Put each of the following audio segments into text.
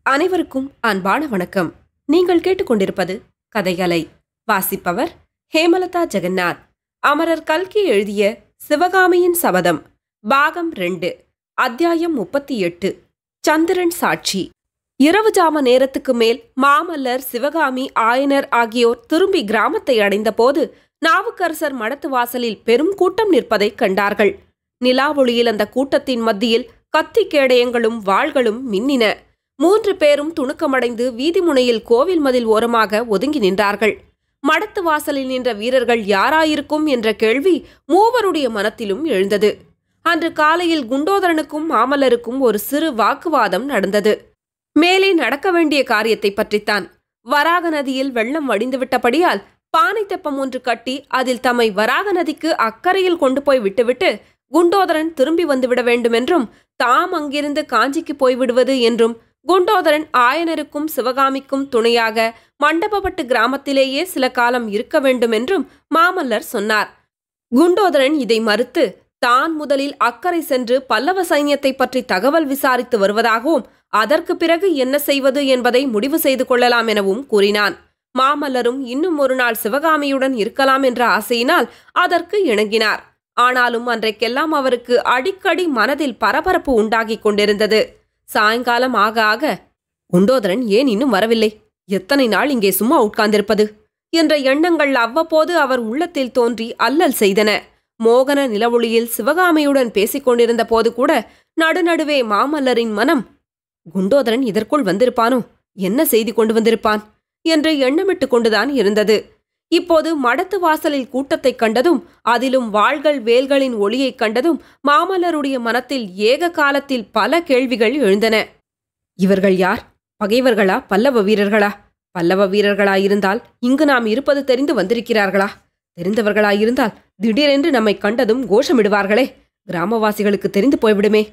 அனைவருக்கும் அன்பான வணக்கம். நீங்கள் கேட்டுக்கொண்டிருப்பது கதைகளை. வாசிப்பவர் ஹேமலதா ஜெகநாத். அமரர் கல்கி எழுதிய சிவகாமியின் சபதம், பாகம் 2, அத்தியாயம் 38. சந்திரன் சாட்சி. இரவு ஜாம நேரத்துக்கு மேல் மாமல்லர், சிவகாமி, ஆயனர் ஆகியோர் திரும்பி கிராமத்தை அடைந்த போது நாவுக்கரசர் மடத்து வாசலில் பெரும் கூட்டம் நிற்பதைக் கண்டார்கள். நிலாவொளியில் அந்த கூட்டத்தின் மத்தியில் கத்தி கேடயங்களும் வாள்களும் மின்னின. 3 பேரும் துணுக்கமடைந்து வீதி முனையில் கோவில் மதில் ஓரமாக ஒதுங்கி நின்றார்கள். மடத்து வாசலில் நின்ற வீரர்கள் யாராயிருக்கும் என்ற கேள்வி மூவருடைய மனத்திலும் எழுந்தது. அன்று காலையில் குண்டோதரனுக்கும் மாமல்லருக்கும் ஒரு சிறு வாக்குவாதம் நடந்தது. மேலே நடக்க வேண்டிய காரியத்தை பற்றித்தான். வராக நதியில் வெள்ளம் வடிந்துவிட்டபடியால் பானை தெப்பம் ஒன்று கட்டி அதில் தம்மை வராக நதிக்கு அக்கறையில் கொண்டு போய் விட்டுவிட்டு குண்டோதரன் திரும்பி வந்துவிட வேண்டுமென்றும், தாம் அங்கிருந்து காஞ்சிக்கு போய்விடுவது என்றும், குண்டோதரன் ஆயனருக்கும் சிவகாமிக்கும் துணையாக மண்டபப்பட்டு கிராமத்திலேயே சில காலம் இருக்க வேண்டுமென்றும் மாமல்லர் சொன்னார். குண்டோதரன் இதை மறுத்து, தான் முதலில் அக்கறை சென்று பல்லவ சைன்யத்தை பற்றி தகவல் விசாரித்து வருவதாகவும், அதற்கு பிறகு என்ன செய்வது என்பதை முடிவு செய்து கொள்ளலாம் எனவும் கூறினான். மாமல்லரும் இன்னும் ஒரு நாள் சிவகாமியுடன் இருக்கலாம் என்ற ஆசையினால் அதற்கு இணங்கினார். ஆனாலும் அன்றைக்கெல்லாம் அவருக்கு அடிக்கடி மனதில் பரபரப்பு உண்டாகிக் கொண்டிருந்தது. சாயங்காலம் ஆக ஆக, குண்டோதரன் ஏன் இன்னும் வரவில்லை, எத்தனை நாள் இங்கே சும்மா உட்கார்ந்திருப்பது என்ற எண்ணங்கள் அவ்வப்போது அவர் உள்ளத்தில் தோன்றி அல்லல் செய்தன. மோகன நிலவொளியில் சிவகாமியுடன் பேசிக் கொண்டிருந்த போது கூட நடுநடுவே மாமல்லரின் மனம், குண்டோதரன் இதற்குள் வந்திருப்பானோ, என்ன செய்தி கொண்டு வந்திருப்பான் என்று எண்ணமிட்டு கொண்டுதான் இருந்தது. இப்போது மடத்து வாசலில் கூட்டத்தைக் கண்டதும், அதிலும் வாள்கள் வேல்களின் ஒளியைக் கண்டதும் மாமல்லருடைய மனத்தில் ஏக காலத்தில் பல கேள்விகள் எழுந்தன. இவர்கள் யார்? பகைவர்களா, பல்லவ வீரர்களா? பல்லவ வீரர்களாயிருந்தால் இங்கு நாம் இருப்பது தெரிந்து வந்திருக்கிறார்களா? தெரிந்தவர்களாயிருந்தால் திடீரென்று நம்மை கண்டதும் கோஷமிடுவார்களே, கிராமவாசிகளுக்கு தெரிந்து போய்விடுமே.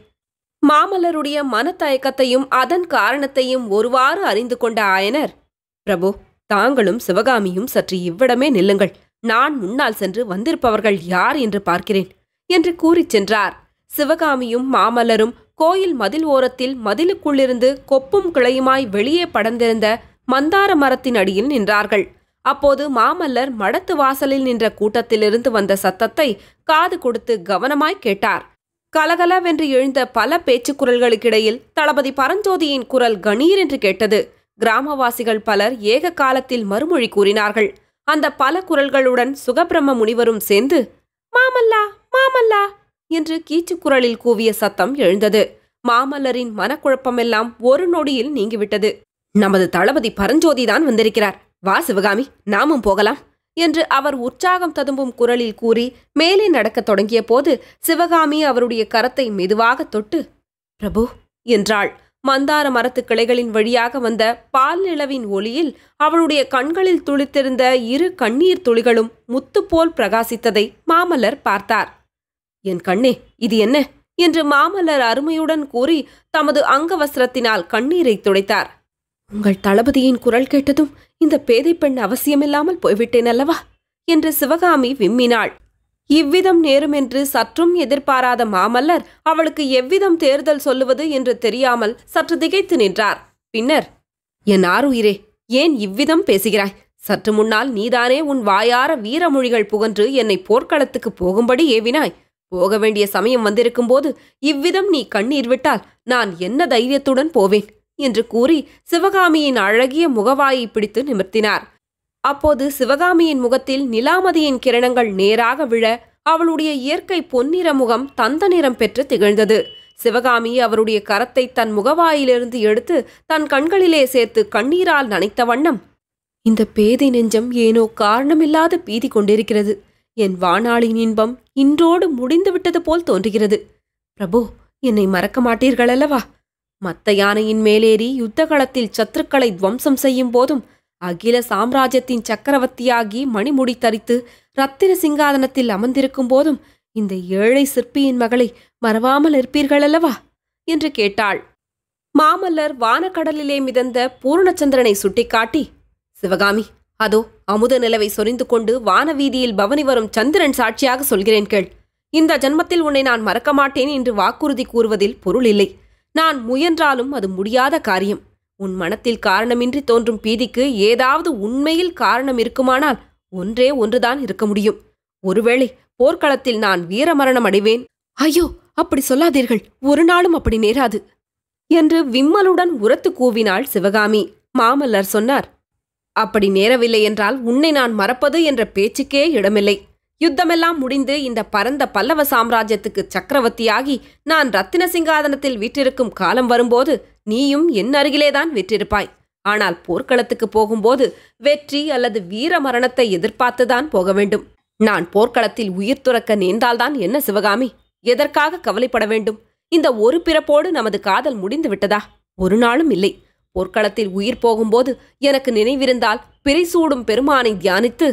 மாமல்லருடைய மனத்தயக்கத்தையும் அதன் காரணத்தையும் ஒருவாறு அறிந்து கொண்ட ஆயனர், பிரபு, தாங்களும் சிவகாமியும் சற்று இவ்விடமே நில்லுங்கள், நான் முன்னால் சென்று வந்திருப்பவர்கள் யார் என்று பார்க்கிறேன் என்று கூறிச் சென்றார். சிவகாமியும் மாமல்லரும் கோயில் மதில் ஓரத்தில் மதிலுக்குள்ளிருந்து கொப்பும் கிளையுமாய் வெளியே படர்ந்திருந்த மந்தார மரத்தின் அடியில் நின்றார்கள். அப்போது மாமல்லர் மடத்து வாசலில் நின்ற கூட்டத்திலிருந்து வந்த சத்தத்தை காது கொடுத்து கவனமாய் கேட்டார். கலகலவென்று எழுந்த பல பேச்சுக் குரல்களுக்கிடையில் தளபதி பரஞ்சோதியின் குரல் கணீர் என்று கேட்டது. கிராமவாசிகள் பலர் ஏக காலத்தில் மறுமொழி கூறினார்கள். அந்த பல குரல்களுடன் சுகபிரம்ம முனிவரும் சேர்ந்து, மாமல்லா, மாமல்லா என்று கீச்சுக்குரலில் கூவிய சத்தம் எழுந்தது. மாமல்லரின் மனக்குழப்பமெல்லாம் ஒரு நொடியில் நீங்கிவிட்டது. நமது தளபதி பரஞ்சோதிதான் வந்திருக்கிறார், வா சிவகாமி, நாமும் போகலாம் என்று அவர் உற்சாகம் ததும்பும் குரலில் கூறி மேலே நடக்கத் தொடங்கிய போது சிவகாமி அவருடைய கரத்தை மெதுவாக தொட்டு, பிரபு என்றாள். மந்தார மரத்து கிளைகளின் வழியாக வந்த பால் நிலவின் ஒளியில் அவளுடைய கண்களில் துளித்திருந்த 2 கண்ணீர் துளிகளும் முத்துப்போல் பிரகாசித்ததை மாமல்லர் பார்த்தார். என் கண்ணே, இது என்ன என்று மாமல்லர் அருமையுடன் கூறி தமது அங்கவஸ்திரத்தினால் கண்ணீரை துடைத்தார். உங்கள் தளபதியின் குரல் கேட்டதும் இந்த பேதை பெண் அவசியமில்லாமல் போய்விட்டேன் அல்லவா என்று சிவகாமி விம்மினாள். இவ்விதம் நேருமென்று சற்றும் எதிர்பாராத மாமல்லர் அவளுக்கு எவ்விதம் தேர்தல் சொல்லுவது என்று தெரியாமல் சற்று திகைத்து நின்றார். பின்னர், என் ஆருயிரே, ஏன் இவ்விதம் பேசுகிறாய்? சற்று முன்னால் நீதானே உன் வாயார வீரமொழிகள் புகன்று என்னை போர்க்களத்துக்கு போகும்படி ஏவினாய். போக வேண்டிய சமயம் வந்திருக்கும் போது இவ்விதம் நீ கண்ணீர் விட்டால் நான் என்ன தைரியத்துடன் போவேன் என்று கூறி சிவகாமியின் அழகிய முகவாயை பிடித்து நிமிர்த்தினார். அப்போது சிவகாமியின் முகத்தில் நிலாமதியின் கிரணங்கள் நேராக விழ அவளுடைய இயற்கை பொன்னிற முகம் தந்த நிறம் பெற்று திகழ்ந்தது. சிவகாமி அவருடைய கரத்தை தன் முகவாயிலிருந்து எடுத்து தன் கண்களிலே சேர்த்து கண்ணீரால் நனைத்த வண்ணம், இந்த பேதை நெஞ்சம் ஏனோ காரணமில்லாத பீதி கொண்டிருக்கிறது. என் வாணாளின் இன்பம் இன்றோடு முடிந்துவிட்டது போல் தோன்றுகிறது. பிரபு, என்னை மறக்க மாட்டீர்களல்லவா? மத்த யானையின் மேலேறி யுத்த களத்தில் சத்துருக்களை துவம்சம் செய்யும் போதும், அகில சாம்ராஜ்யத்தின் சக்கரவர்த்தியாகி மணிமுடி தரித்து ரத்தின சிங்காதனத்தில் அமர்ந்திருக்கும் போதும் இந்த ஏழை சிற்பியின் மகளை மறவாமல் இருப்பீர்களல்லவா என்று கேட்டாள். மாமல்லர் வானக்கடலிலே மிதந்த பூர்ணச்சந்திரனை சுட்டிக்காட்டி, சிவகாமி, அதோ அமுத நிலவை சொரிந்து கொண்டு வானவீதியில் பவனி வரும் சந்திரன் சாட்சியாக சொல்கிறேன் கேள். இந்த ஜன்மத்தில் உன்னை நான் மறக்க மாட்டேன் என்று வாக்குறுதி கூறுவதில் பொருள் இல்லை. நான் முயன்றாலும் அது முடியாத காரியம். உன் மனத்தில் காரணமின்றி தோன்றும் பீதிக்கு ஏதாவது உண்மையில் காரணம் இருக்குமானால் ஒன்றே ஒன்றுதான் இருக்க முடியும். ஒருவேளை போர்க்களத்தில் நான் வீரமரணம் அடைவேன். ஐயோ, அப்படி சொல்லாதீர்கள், ஒரு நாளும் அப்படி நேராது என்று விம்மலுடன் உரத்து கூவினாள் சிவகாமி. மாமல்லர் சொன்னார், அப்படி நேரவில்லை என்றால் உன்னை நான் மறப்பது என்ற பேச்சுக்கே இடமில்லை. யுத்தமெல்லாம் முடிந்து இந்த பரந்த பல்லவ சாம்ராஜ்யத்துக்கு சக்கரவர்த்தியாகி நான் ரத்தின சிங்காதனத்தில் வீற்றிருக்கும் காலம் வரும்போது நீயும் என் அருகிலேதான் வீற்றிருப்பாய். ஆனால் போர்க்களத்துக்கு போகும்போது வெற்றி அல்லது வீர மரணத்தை எதிர்பார்த்துதான் போக வேண்டும். நான் போர்க்களத்தில் உயிர் துறக்க நேர்ந்தால்தான் என்ன சிவகாமி? எதற்காக கவலைப்பட வேண்டும்? இந்த ஒரு பிறப்போடு நமது காதல் முடிந்து விட்டதா? ஒரு நாளும் இல்லை. போர்க்களத்தில் உயிர் போகும்போது எனக்கு நினைவிருந்தால் பிறைசூடும் பெருமானை தியானித்து,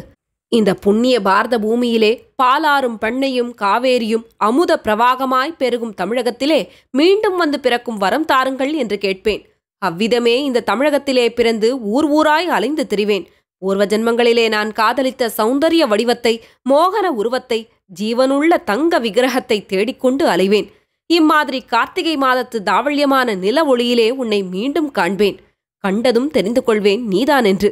இந்த புண்ணிய பாரத பூமியிலே பாலாரும் பெண்ணையும் காவேரியும் அமுத பிரவாகமாய் பெருகும் தமிழகத்திலே மீண்டும் வந்து பிறக்கும் வரம் தாருங்கள் என்று கேட்பேன். அவ்விதமே இந்த தமிழகத்திலே பிறந்து ஊர் ஊராய் அலைந்து திரிவேன். பூர்வ ஜென்மங்களிலே நான் காதலித்த சௌந்தரிய வடிவத்தை, மோகன உருவத்தை, ஜீவனுள்ள தங்க விக்கிரகத்தை தேடிக்கொண்டு அலைவேன். இம்மாதிரி கார்த்திகை மாதத்து தாவள்யமான நில ஒளியிலே உன்னை மீண்டும் காண்பேன். கண்டதும் தெரிந்து கொள்வேன் நீதான் என்று.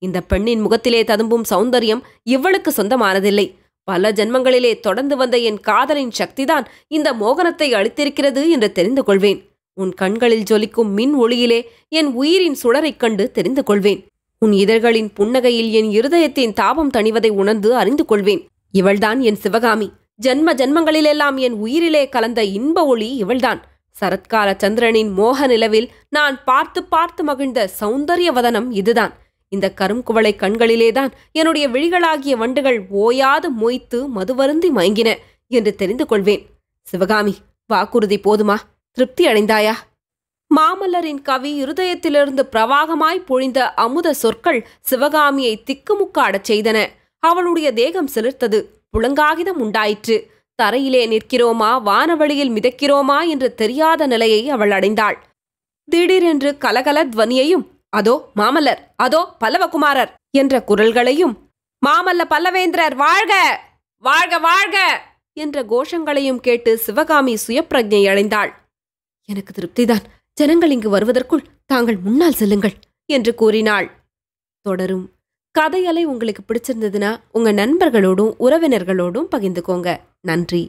இந்த பெண்ணின் முகத்திலே ததும்பும் சௌந்தரியம் இவளுக்கு சொந்தமானதில்லை. பல ஜென்மங்களிலே தொடர்ந்து வந்த என் காதலின் சக்திதான் இந்த மோகனத்தை அளித்திருக்கிறது என்று தெரிந்து கொள்வேன். உன் கண்களில் ஜொலிக்கும் மின் ஒளியிலே என் உயிரின் சுடரைக் கண்டு தெரிந்து கொள்வேன். உன் இதழ்களின் புன்னகையில் என் இருதயத்தின் தாபம் தணிவதை உணர்ந்து அறிந்து கொள்வேன். இவள்தான் என் சிவகாமி. ஜன்ம ஜன்மங்களிலெல்லாம் என் உயிரிலே கலந்த இன்ப ஒளி இவள்தான். சரத்கால சந்திரனின் மோக நிலவில் நான் பார்த்து பார்த்து மகிழ்ந்த சௌந்தரிய வதனம் இதுதான். இந்த கருங்குவளை கண்களிலேதான் என்னுடைய விழிகளாகிய வண்டுகள் ஓயாது மொய்த்து மதுவருந்தி மயங்கின என்று தெரிந்து கொள்வேன். சிவகாமி, வாக்குறுதி போதுமா? திருப்தி அடைந்தாயா? மாமல்லரின் கவி இருதயத்திலிருந்து பிரவாகமாய் பொழிந்த அமுத சொற்கள் சிவகாமியை திக்குமுக்காடச் செய்தன. அவளுடைய தேகம் சிலிர்த்தது. புலங்காகிதம் உண்டாயிற்று. தரையிலே நிற்கிறோமா, வானவெளியில் மிதக்கிறோமா என்று தெரியாத நிலையை அவள் அடைந்தாள். திடீரென்று கலகல துவனியையும், அதோ மாமல்லர், அதோ பல்லவகுமாரர் என்ற குரல்களையும், மாமல்ல பல்லவேந்திரர் வாழ்க, வாழ்க, வாழ்க என்ற கோஷங்களையும் கேட்டு சிவகாமி சுயப்பிரஜை அடைந்தாள். எனக்கு திருப்திதான். ஜனங்கள் இங்கு வருவதற்குள் தாங்கள் முன்னால் செல்லுங்கள் என்று கூறினாள். தொடரும். கதையலை உங்களுக்கு பிடிச்சிருந்ததுன்னா உங்க நண்பர்களோடும் உறவினர்களோடும் பகிர்ந்துக்கோங்க. நன்றி.